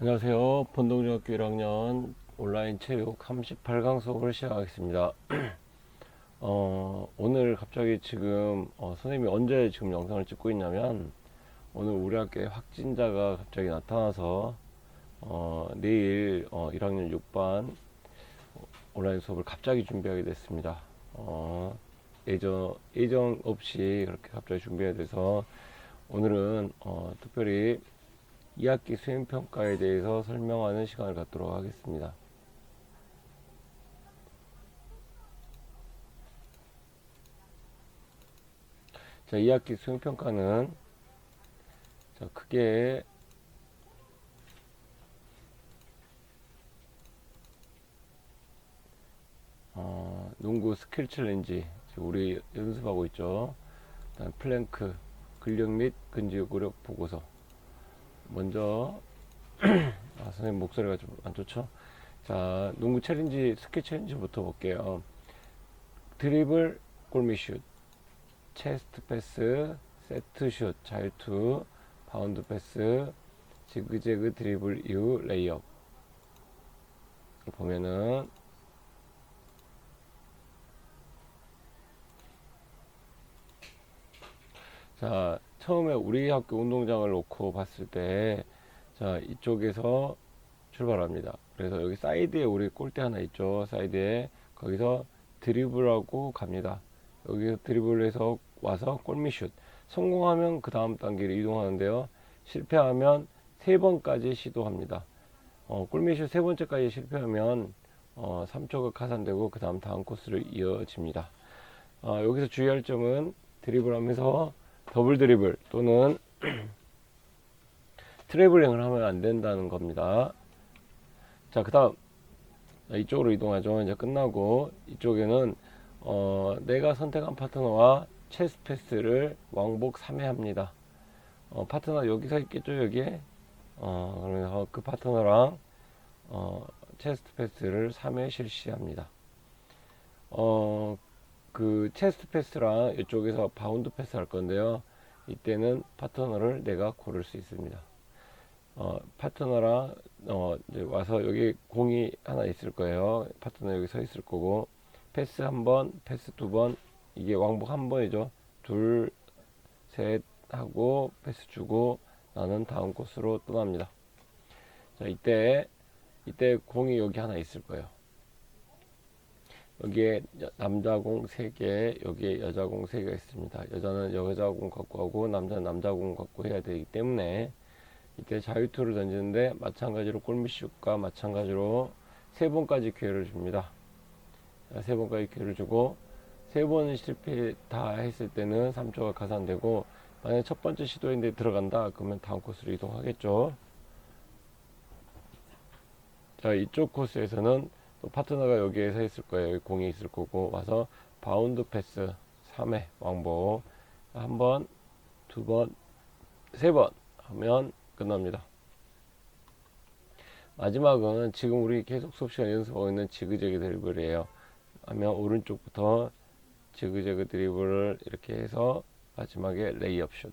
안녕하세요. 본동중학교 1학년 온라인 체육 38강 수업을 시작하겠습니다. 오늘 갑자기 지금 선생님이 언제 지금 영상을 찍고 있냐면, 오늘 우리 학교에 확진자가 갑자기 나타나서 내일 1학년 6반 온라인 수업을 갑자기 준비하게 됐습니다. 예정 없이 그렇게 갑자기 준비가 돼서 오늘은 특별히 2학기 수행평가에 대해서 설명하는 시간을 갖도록 하겠습니다. 자, 2학기 수행평가는 크게 농구 스킬 챌린지 우리 연습하고 있죠. 그다음 플랭크 근력 및 근지구력 보고서. 먼저 선생님 목소리가 좀 안 좋죠? 자, 농구 챌린지 스킬 챌린지부터 볼게요. 드리블 골밑슛, 체스트 패스, 세트 슛, 자유투, 바운드 패스, 지그재그 드리블 이후 레이업. 보면은 자, 처음에 우리 학교 운동장을 놓고 봤을 때, 자, 이쪽에서 출발합니다. 그래서 여기 사이드에 우리 골대 하나 있죠. 사이드에. 거기서 드리블하고 갑니다. 여기서 드리블해서 와서 골밑슛. 성공하면 그 다음 단계로 이동하는데요. 실패하면 세 번까지 시도합니다. 골밑슛 세 번째까지 실패하면 3초가 가산되고 그 다음 코스를 이어집니다. 여기서 주의할 점은 드리블하면서 더블 드리블 또는 트래블링을 하면 안 된다는 겁니다. 자, 그 다음 이쪽으로 이동하죠. 이제 끝나고 이쪽에는 내가 선택한 파트너와 체스 패스를 왕복 3회 합니다. 파트너 여기 서 있겠죠, 여기에. 그러면 그 파트너랑 체스트 패스를 3회 실시합니다. 그 체스트 패스랑 이쪽에서 바운드 패스 할 건데요. 이때는 파트너를 내가 고를 수 있습니다. 파트너랑 이제 와서 여기 공이 하나 있을 거예요. 파트너 여기 서 있을 거고, 패스 한 번, 패스 두 번, 이게 왕복 한 번이죠. 둘, 셋 하고 패스 주고 나는 다음 코스로 떠납니다. 자, 이때 공이 여기 하나 있을 거예요. 여기에 남자 공 3개, 여기에 여자 공 3개가 있습니다. 여자는 여자 공 갖고 하고 남자는 남자 공 갖고 해야 되기 때문에 이때 자유투를 던지는데 마찬가지로 골밑슛과 마찬가지로 3번까지 기회를 줍니다. 3번까지 기회를 주고 3번은 실패 다 했을 때는 3초가 가산되고, 만약 첫 번째 시도인데 들어간다 그러면 다음 코스로 이동하겠죠. 자, 이쪽 코스에서는 또 파트너가 여기에 서 있을 거예요. 여기 공이 있을 거고, 와서 바운드 패스 3회 왕복 한 번, 두 번, 3번 하면 끝납니다. 마지막은 지금 우리 계속 수업 시간 연습하고 있는 지그재그 드리블이에요. 하면 오른쪽부터 지그재그 드리블을 이렇게 해서 마지막에 레이업 슛.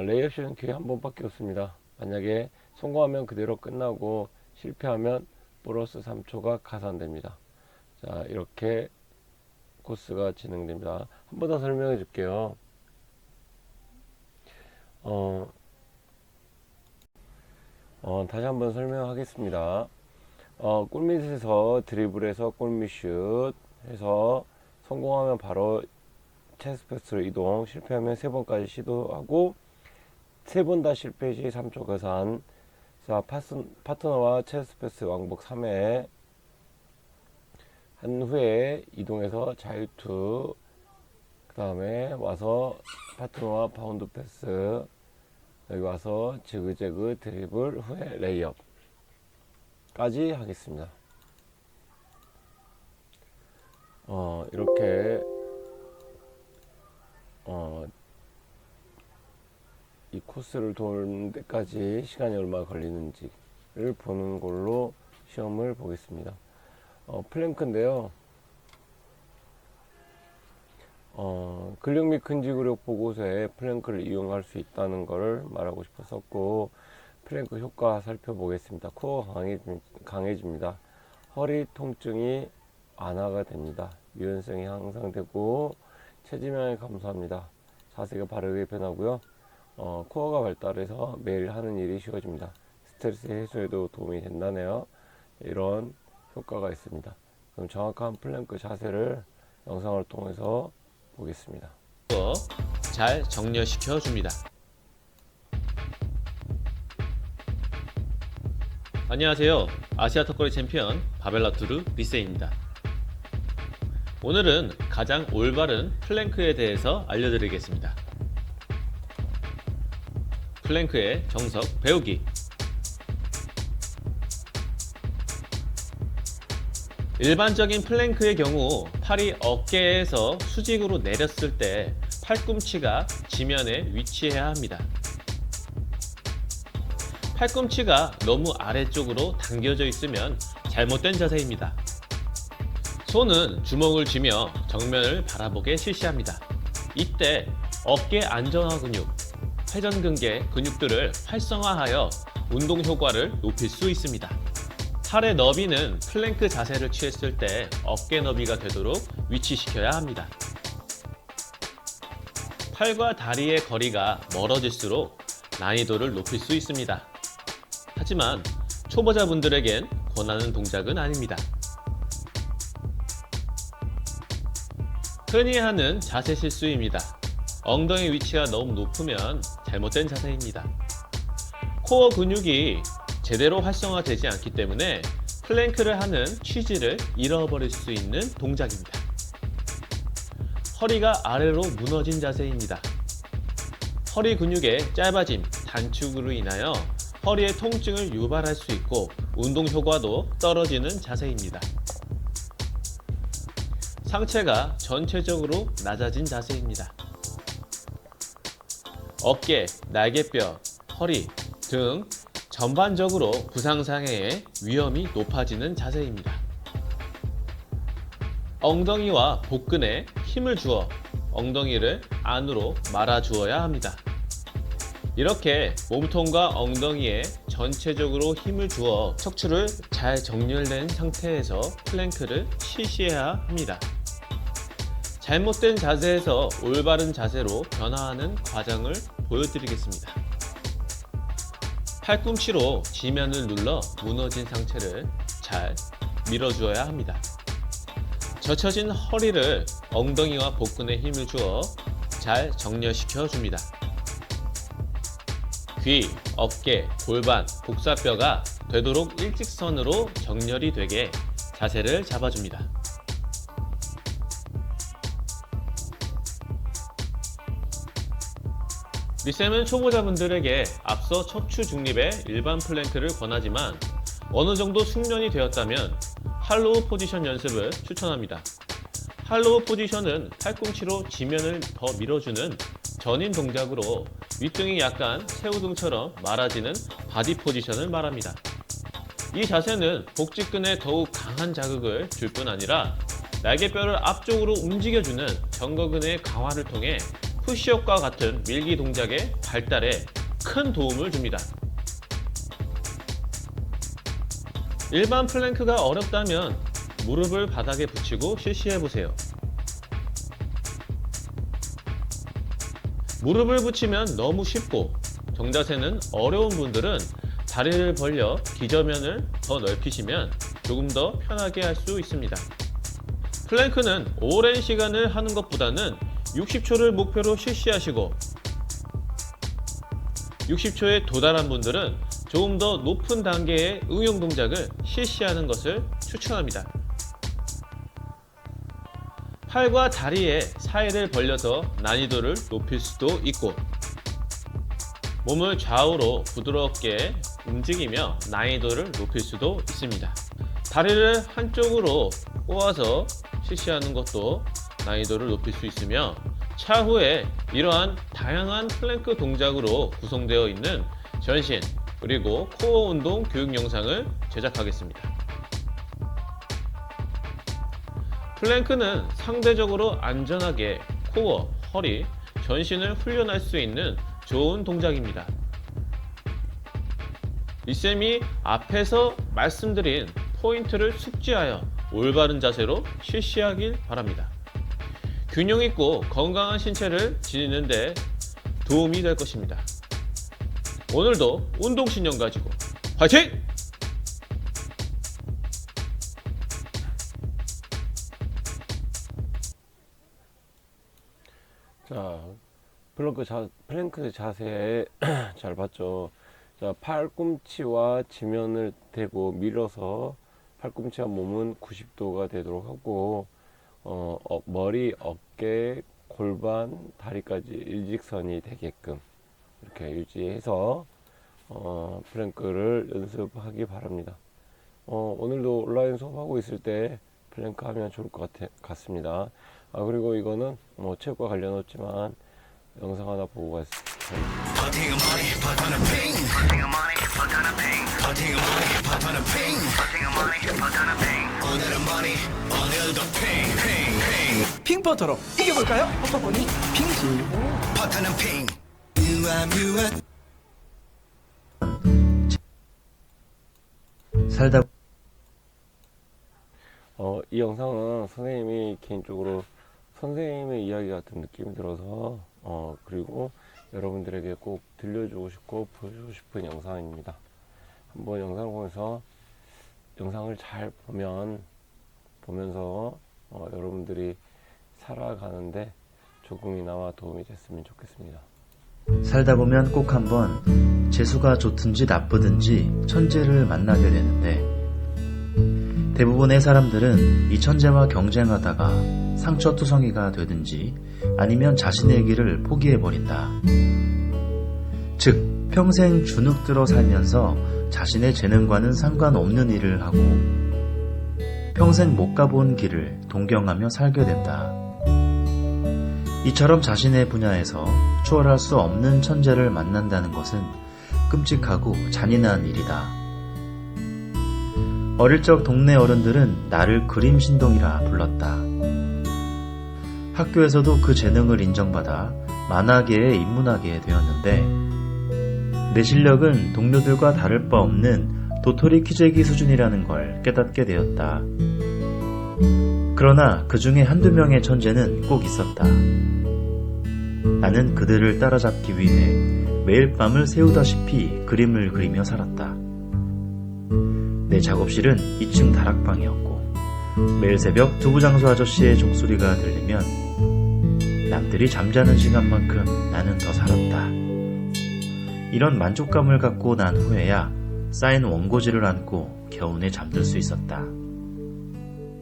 레이업 슛은 기회 한 번밖에 없습니다. 만약에 성공하면 그대로 끝나고 실패하면 플러스 3초가 가산됩니다. 자, 이렇게 코스가 진행됩니다. 한 번 더 설명해 줄게요. 다시 한번 설명하겠습니다. 골밑에서 드리블해서 골밑슛 해서 성공하면 바로 체스 패스로 이동, 실패하면 3번까지 시도하고 3번 다 실패 시 3초 가산. 자, 파트너와 체스 패스 왕복 3회 한 후에 이동해서 자유투, 그 다음에 와서 파트너와 바운드 패스, 여기 와서 지그재그 드리블 후에 레이업까지 하겠습니다. 이렇게 이 코스를 도는 데까지 시간이 얼마 걸리는지를 보는 걸로 시험을 보겠습니다. 플랭크인데요. 근력 및 근지구력 보고서에 플랭크를 이용할 수 있다는 것을 말하고 싶었었고, 플랭크 효과 살펴보겠습니다. 코어가 강해집니다. 허리 통증이 완화가 됩니다. 유연성이 향상되고 체지방이 감소합니다. 자세가 바르게 변하고요. 코어가 발달해서 매일 하는 일이 쉬워집니다. 스트레스 해소에도 도움이 된다네요. 이런 효과가 있습니다. 그럼 정확한 플랭크 자세를 영상을 통해서 보겠습니다. 잘 정렬시켜 줍니다. 안녕하세요. 아시아 턱걸이 챔피언 바벨라투르 리세입니다. 오늘은 가장 올바른 플랭크에 대해서 알려드리겠습니다. 플랭크의 정석 배우기. 일반적인 플랭크의 경우 팔이 어깨에서 수직으로 내렸을 때 팔꿈치가 지면에 위치해야 합니다. 팔꿈치가 너무 아래쪽으로 당겨져 있으면 잘못된 자세입니다. 손은 주먹을 쥐며 정면을 바라보게 실시합니다. 이때 어깨 안정화 근육, 회전근개 근육들을 활성화하여 운동 효과를 높일 수 있습니다. 팔의 너비는 플랭크 자세를 취했을 때 어깨 너비가 되도록 위치시켜야 합니다. 팔과 다리의 거리가 멀어질수록 난이도를 높일 수 있습니다. 하지만 초보자분들에겐 권하는 동작은 아닙니다. 흔히 하는 자세 실수입니다. 엉덩이 위치가 너무 높으면 잘못된 자세입니다. 코어 근육이 제대로 활성화되지 않기 때문에 플랭크를 하는 취지를 잃어버릴 수 있는 동작입니다. 허리가 아래로 무너진 자세입니다. 허리 근육의 짧아짐, 단축으로 인하여 허리의 통증을 유발할 수 있고 운동 효과도 떨어지는 자세입니다. 상체가 전체적으로 낮아진 자세입니다. 어깨, 날개뼈, 허리 등 전반적으로 부상장애의 위험이 높아지는 자세입니다. 엉덩이와 복근에 힘을 주어 엉덩이를 안으로 말아 주어야 합니다. 이렇게 몸통과 엉덩이에 전체적으로 힘을 주어 척추를 잘 정렬된 상태에서 플랭크를 실시해야 합니다. 잘못된 자세에서 올바른 자세로 변화하는 과정을 보여드리겠습니다. 팔꿈치로 지면을 눌러 무너진 상체를 잘 밀어주어야 합니다. 젖혀진 허리를 엉덩이와 복근에 힘을 주어 잘 정렬시켜 줍니다. 귀, 어깨, 골반, 복사뼈가 되도록 일직선으로 정렬이 되게 자세를 잡아줍니다. 리쌤은 초보자분들에게 앞서 척추 중립의 일반 플랭크를 권하지만 어느 정도 숙련이 되었다면 할로우 포지션 연습을 추천합니다. 할로우 포지션은 팔꿈치로 지면을 더 밀어주는 전인 동작으로 윗등이 약간 새우등처럼 말아지는 바디 포지션을 말합니다. 이 자세는 복직근에 더욱 강한 자극을 줄 뿐 아니라 날개뼈를 앞쪽으로 움직여주는 견거근의 강화를 통해 푸시업과 같은 밀기 동작의 발달에 큰 도움을 줍니다. 일반 플랭크가 어렵다면 무릎을 바닥에 붙이고 실시해보세요. 무릎을 붙이면 너무 쉽고 정자세는 어려운 분들은 다리를 벌려 기저면을 더 넓히시면 조금 더 편하게 할 수 있습니다. 플랭크는 오랜 시간을 하는 것보다는 60초를 목표로 실시하시고 60초에 도달한 분들은 조금 더 높은 단계의 응용 동작을 실시하는 것을 추천합니다. 팔과 다리의 사이를 벌려서 난이도를 높일 수도 있고 몸을 좌우로 부드럽게 움직이며 난이도를 높일 수도 있습니다. 다리를 한쪽으로 꼬아서 실시하는 것도 난이도를 높일 수 있으며 차후에 이러한 다양한 플랭크 동작으로 구성되어 있는 전신 그리고 코어 운동 교육 영상을 제작하겠습니다. 플랭크는 상대적으로 안전하게 코어, 허리, 전신을 훈련할 수 있는 좋은 동작입니다. 리쌤이 앞에서 말씀드린 포인트를 숙지하여 올바른 자세로 실시하길 바랍니다. 균형 있고 건강한 신체를 지니는 데 도움이 될 것입니다. 오늘도 운동신경 가지고 화이팅! 자, 플랭크 자세 잘 봤죠? 자, 팔꿈치와 지면을 대고 밀어서 팔꿈치와 몸은 90도가 되도록 하고, 머리, 어깨, 골반, 다리까지 일직선이 되게끔 이렇게 유지해서 플랭크를 연습하기 바랍니다. 오늘도 온라인 수업하고 있을 때 플랭크 하면 좋을 것 같습니다. 그리고 이거는 뭐 체육과 관련 없지만 영상 하나 보고 갔습니다. 핑버터로 이겨볼까요? 버터보니 핑시. 살다 이 영상은 선생님이 개인적으로 선생님의 이야기 같은 느낌이 들어서 그리고 여러분들에게 꼭 들려주고 싶고 보여주고 싶은 영상입니다. 한번 영상을 보면서 영상을 잘 보면서 여러분들이 살아가는데 조금이나마 도움이 됐으면 좋겠습니다. 살다 보면 꼭 한번 재수가 좋든지 나쁘든지 천재를 만나게 되는데, 대부분의 사람들은 이 천재와 경쟁하다가 상처투성이가 되든지 아니면 자신의 길을 포기해버린다. 즉, 평생 주눅들어 살면서 자신의 재능과는 상관없는 일을 하고 평생 못 가본 길을 동경하며 살게 된다. 이처럼 자신의 분야에서 추월할 수 없는 천재를 만난다는 것은 끔찍하고 잔인한 일이다. 어릴 적 동네 어른들은 나를 그림신동이라 불렀다. 학교에서도 그 재능을 인정받아 만화계에 입문하게 되었는데, 내 실력은 동료들과 다를 바 없는 도토리 키재기 수준이라는 걸 깨닫게 되었다. 그러나 그 중에 한두 명의 천재는 꼭 있었다. 나는 그들을 따라잡기 위해 매일 밤을 새우다시피 그림을 그리며 살았다. 내 작업실은 2층 다락방이었고, 매일 새벽 두부장수 아저씨의 종소리가 들리면 남들이 잠자는 시간만큼 나는 더 살았다. 이런 만족감을 갖고 난 후에야 쌓인 원고지를 안고 겨우내 잠들 수 있었다.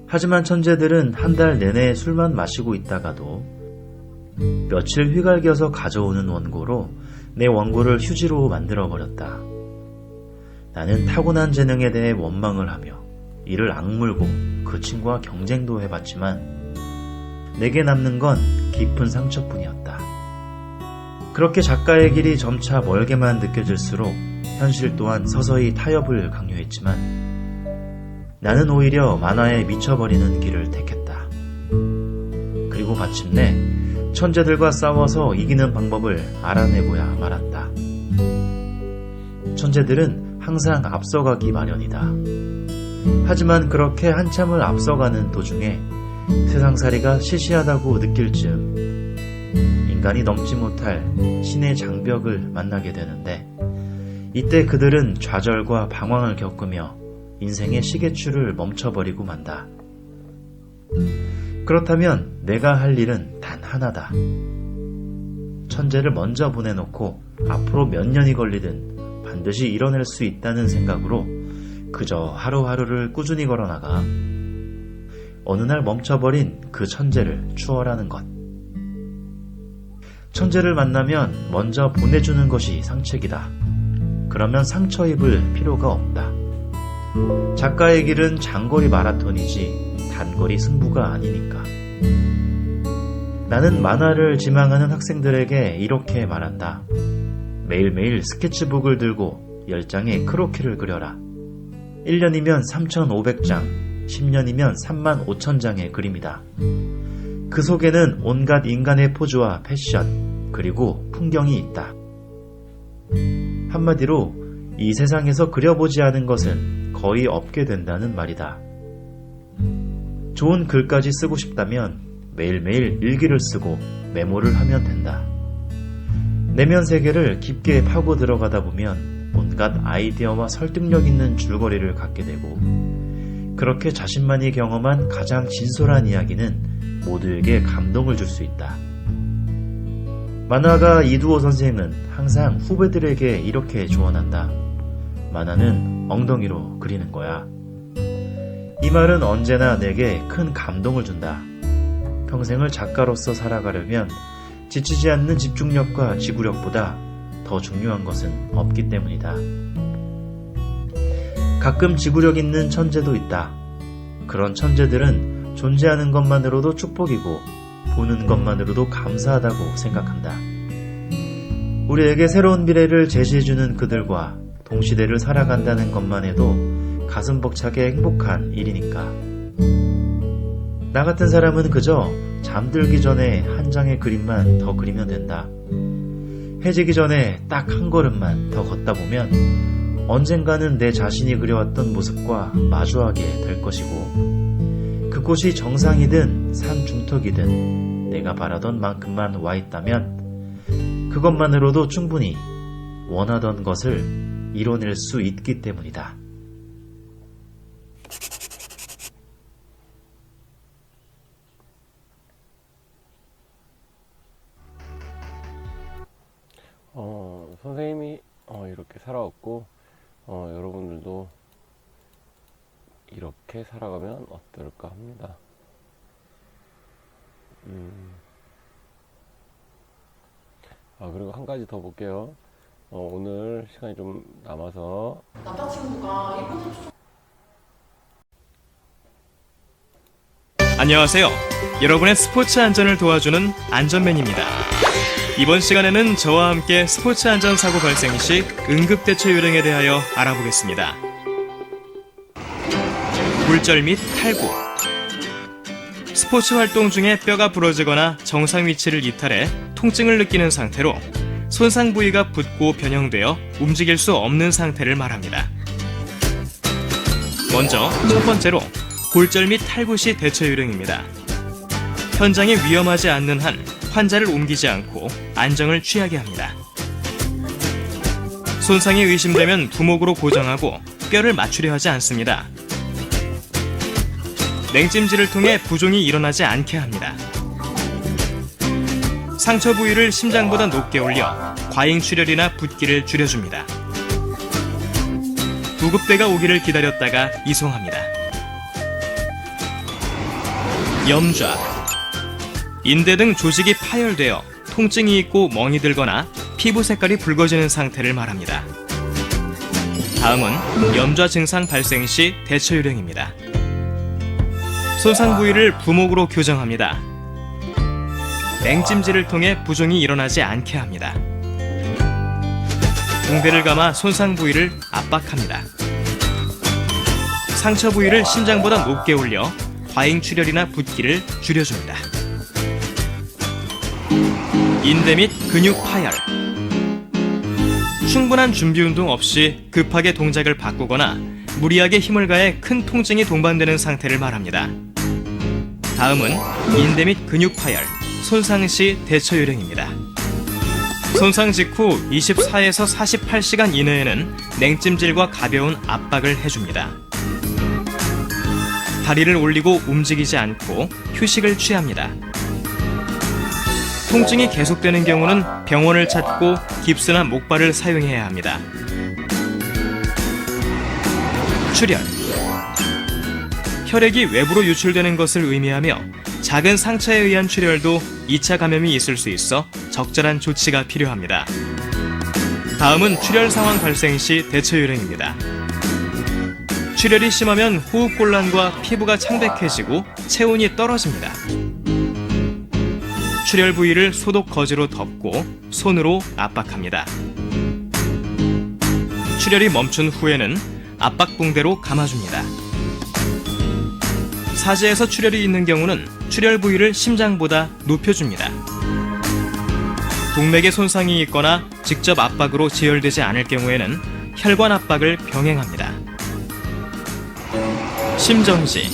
하지만 천재들은 한 달 내내 술만 마시고 있다가도 며칠 휘갈겨서 가져오는 원고로 내 원고를 휴지로 만들어버렸다. 나는 타고난 재능에 대해 원망을 하며 이를 악물고 그 친구와 경쟁도 해봤지만 내게 남는 건 깊은 상처뿐이었다. 그렇게 작가의 길이 점차 멀게만 느껴질수록 현실 또한 서서히 타협을 강요했지만 나는 오히려 만화에 미쳐버리는 길을 택했다. 그리고 마침내 천재들과 싸워서 이기는 방법을 알아내고야 말았다. 천재들은 항상 앞서가기 마련이다. 하지만 그렇게 한참을 앞서가는 도중에 세상살이가 시시하다고 느낄 즈음 인간이 넘지 못할 신의 장벽을 만나게 되는데, 이때 그들은 좌절과 방황을 겪으며 인생의 시계추를 멈춰버리고 만다. 그렇다면 내가 할 일은 단 하나다. 천재를 먼저 보내놓고 앞으로 몇 년이 걸리든 반드시 이뤄낼 수 있다는 생각으로 그저 하루하루를 꾸준히 걸어나가 어느 날 멈춰버린 그 천재를 추월하는 것. 천재를 만나면 먼저 보내주는 것이 상책이다. 그러면 상처 입을 필요가 없다. 작가의 길은 장거리 마라톤이지 단거리 승부가 아니니까. 나는 만화를 지망하는 학생들에게 이렇게 말한다. 매일매일 스케치북을 들고 10장의 크로키를 그려라. 1년이면 3,500장, 10년이면 35,000장의 그림이다. 그 속에는 온갖 인간의 포즈와 패션, 그리고 풍경이 있다. 한마디로 이 세상에서 그려보지 않은 것은 거의 없게 된다는 말이다. 좋은 글까지 쓰고 싶다면 매일매일 일기를 쓰고 메모를 하면 된다. 내면 세계를 깊게 파고 들어가다 보면 온갖 아이디어와 설득력 있는 줄거리를 갖게 되고, 그렇게 자신만이 경험한 가장 진솔한 이야기는 모두에게 감동을 줄 수 있다. 만화가 이두호 선생은 항상 후배들에게 이렇게 조언한다. 만화는 엉덩이로 그리는 거야. 이 말은 언제나 내게 큰 감동을 준다. 평생을 작가로서 살아가려면 지치지 않는 집중력과 지구력보다 더 중요한 것은 없기 때문이다. 가끔 지구력 있는 천재도 있다. 그런 천재들은 존재하는 것만으로도 축복이고 보는 것만으로도 감사하다고 생각한다. 우리에게 새로운 미래를 제시해주는 그들과 동시대를 살아간다는 것만 해도 가슴 벅차게 행복한 일이니까. 나 같은 사람은 그저 잠들기 전에 한 장의 그림만 더 그리면 된다. 해지기 전에 딱 한 걸음만 더 걷다 보면 언젠가는 내 자신이 그려왔던 모습과 마주하게 될 것이고, 그곳이 정상이든 산 중턱이든 내가 바라던 만큼만 와 있다면 그것만으로도 충분히 원하던 것을 이뤄낼 수 있기 때문이다. 선생님이 이렇게 살아왔고, 여러분들도 이렇게 살아가면 어떨까 합니다. 그리고 한 가지 더 볼게요. 오늘 시간이 좀 남아서 남자친구가 일본 안녕하세요. 여러분의 스포츠 안전을 도와주는 안전맨입니다. 이번 시간에는 저와 함께 스포츠 안전 사고 발생 시 응급대처 요령에 대하여 알아보겠습니다. 골절 및 탈구. 스포츠 활동 중에 뼈가 부러지거나 정상 위치를 이탈해 통증을 느끼는 상태로 손상 부위가 붓고 변형되어 움직일 수 없는 상태를 말합니다. 먼저 첫 번째로 골절 및 탈구 시 대처 요령입니다. 현장에 위험하지 않는 한 환자를 옮기지 않고 안정을 취하게 합니다. 손상이 의심되면 부목으로 고정하고 뼈를 맞추려 하지 않습니다. 냉찜질을 통해 부종이 일어나지 않게 합니다. 상처 부위를 심장보다 높게 올려 과잉 출혈이나 붓기를 줄여줍니다. 구급대가 오기를 기다렸다가 이송합니다. 염좌. 인대 등 조직이 파열되어 통증이 있고 멍이 들거나 피부 색깔이 붉어지는 상태를 말합니다. 다음은 염좌 증상 발생 시 대처 요령입니다. 손상 부위를 부목으로 교정합니다. 냉찜질을 통해 부종이 일어나지 않게 합니다. 붕대를 감아 손상 부위를 압박합니다. 상처 부위를 심장보다 높게 올려 과잉 출혈이나 붓기를 줄여줍니다. 인대 및 근육 파열. 충분한 준비 운동 없이 급하게 동작을 바꾸거나 무리하게 힘을 가해 큰 통증이 동반되는 상태를 말합니다. 다음은 인대 및 근육 파열, 손상 시 대처 요령입니다. 손상 직후 24에서 48시간 이내에는 냉찜질과 가벼운 압박을 해줍니다. 다리를 올리고 움직이지 않고 휴식을 취합니다. 통증이 계속되는 경우는 병원을 찾고 깁스나 목발을 사용해야 합니다. 출혈. 혈액이 외부로 유출되는 것을 의미하며 작은 상처에 의한 출혈도 2차 감염이 있을 수 있어 적절한 조치가 필요합니다. 다음은 출혈 상황 발생 시 대처 요령입니다. 출혈이 심하면 호흡곤란과 피부가 창백해지고 체온이 떨어집니다. 출혈 부위를 소독 거즈로 덮고 손으로 압박합니다. 출혈이 멈춘 후에는 압박 붕대로 감아줍니다. 사지에서 출혈이 있는 경우는 출혈 부위를 심장보다 높여줍니다. 동맥에 손상이 있거나 직접 압박으로 제열되지 않을 경우에는 혈관 압박을 병행합니다. 심정지.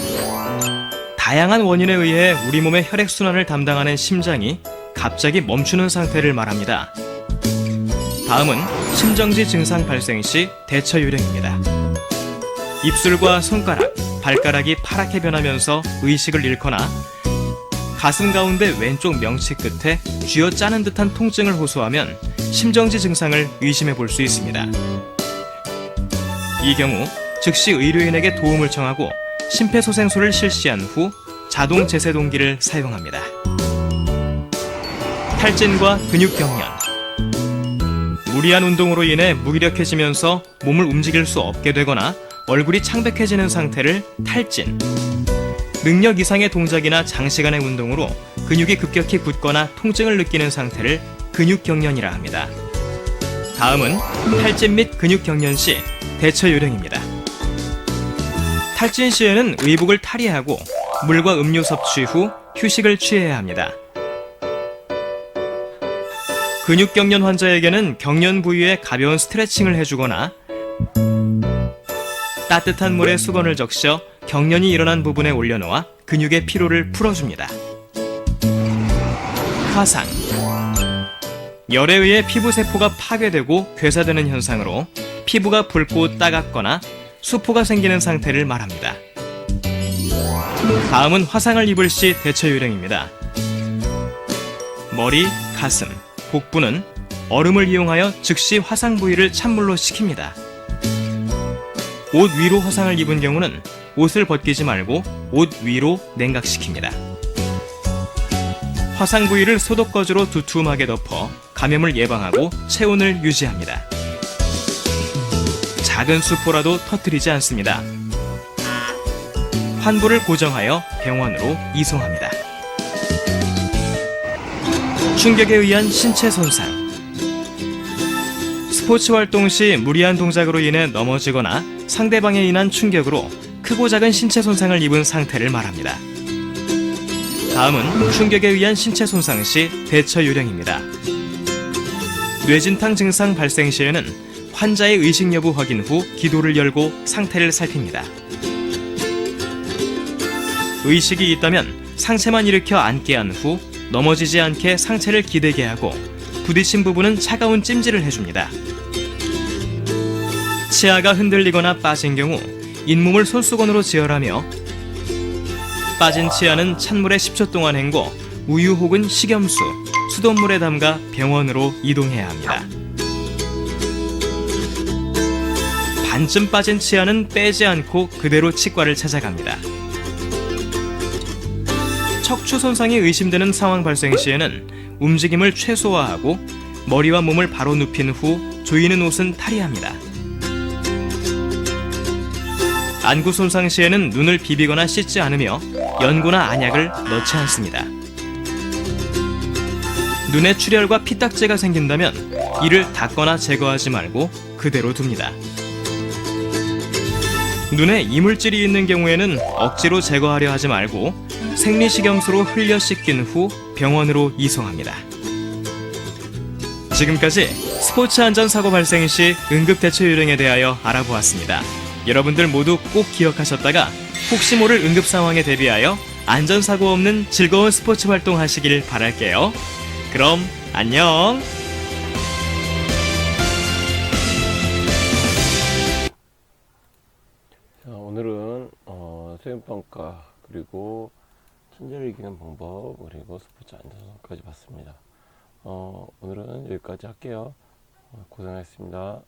다양한 원인에 의해 우리 몸의 혈액순환을 담당하는 심장이 갑자기 멈추는 상태를 말합니다. 다음은 심정지 증상 발생 시 대처 요령입니다. 입술과 손가락, 발가락이 파랗게 변하면서 의식을 잃거나 가슴 가운데 왼쪽 명치 끝에 쥐어 짜는 듯한 통증을 호소하면 심정지 증상을 의심해 볼 수 있습니다. 이 경우 즉시 의료인에게 도움을 청하고 심폐소생술을 실시한 후 자동 제세동기를 사용합니다. 탈진과 근육 경련. 무리한 운동으로 인해 무기력해지면서 몸을 움직일 수 없게 되거나 얼굴이 창백해지는 상태를 탈진. 능력 이상의 동작이나 장시간의 운동으로 근육이 급격히 굳거나 통증을 느끼는 상태를 근육 경련이라 합니다. 다음은 탈진 및 근육 경련 시 대처 요령입니다. 탈진 시에는 의복을 탈의하고 물과 음료 섭취 후 휴식을 취해야 합니다. 근육 경련 환자에게는 경련 부위에 가벼운 스트레칭을 해주거나 따뜻한 물에 수건을 적셔 경련이 일어난 부분에 올려놓아 근육의 피로를 풀어줍니다. 화상. 열에 의해 피부세포가 파괴되고 괴사되는 현상으로 피부가 붉고 따갑거나 수포가 생기는 상태를 말합니다. 다음은 화상을 입을 시 대처 요령입니다. 머리, 가슴, 복부는 얼음을 이용하여 즉시 화상 부위를 찬물로 식힙니다. 옷 위로 화상을 입은 경우는 옷을 벗기지 말고 옷 위로 냉각시킵니다. 화상 부위를 소독거즈로 두툼하게 덮어 감염을 예방하고 체온을 유지합니다. 작은 수포라도 터뜨리지 않습니다. 환부를 고정하여 병원으로 이송합니다. 충격에 의한 신체 손상. 스포츠 활동 시 무리한 동작으로 인해 넘어지거나 상대방에 인한 충격으로 크고 작은 신체 손상을 입은 상태를 말합니다. 다음은 충격에 의한 신체 손상 시 대처 요령입니다. 뇌진탕 증상 발생 시에는 환자의 의식 여부 확인 후 기도를 열고 상태를 살핍니다. 의식이 있다면 상체만 일으켜 앉게 한 후 넘어지지 않게 상체를 기대게 하고 부딪힌 부분은 차가운 찜질을 해줍니다. 치아가 흔들리거나 빠진 경우 잇몸을 손수건으로 지혈하며 빠진 치아는 찬물에 10초 동안 헹궈 우유 혹은 식염수, 수돗물에 담가 병원으로 이동해야 합니다. 반쯤 빠진 치아는 빼지 않고 그대로 치과를 찾아갑니다. 척추 손상이 의심되는 상황 발생 시에는 움직임을 최소화하고 머리와 몸을 바로 눕힌 후 조이는 옷은 탈의합니다. 안구 손상 시에는 눈을 비비거나 씻지 않으며 연고나 안약을 넣지 않습니다. 눈에 출혈과 피딱지가 생긴다면 이를 닦거나 제거하지 말고 그대로 둡니다. 눈에 이물질이 있는 경우에는 억지로 제거하려 하지 말고 생리식염수로 흘려 씻긴 후 병원으로 이송합니다. 지금까지 스포츠 안전사고 발생 시 응급대처 요령에 대하여 알아보았습니다. 여러분들 모두 꼭 기억하셨다가 혹시 모를 응급 상황에 대비하여 안전사고 없는 즐거운 스포츠 활동 하시길 바랄게요. 그럼 안녕! 자, 오늘은 수행평가 그리고 천재를 이기는 방법 그리고 스포츠 안전성까지 봤습니다. 오늘은 여기까지 할게요. 고생하셨습니다.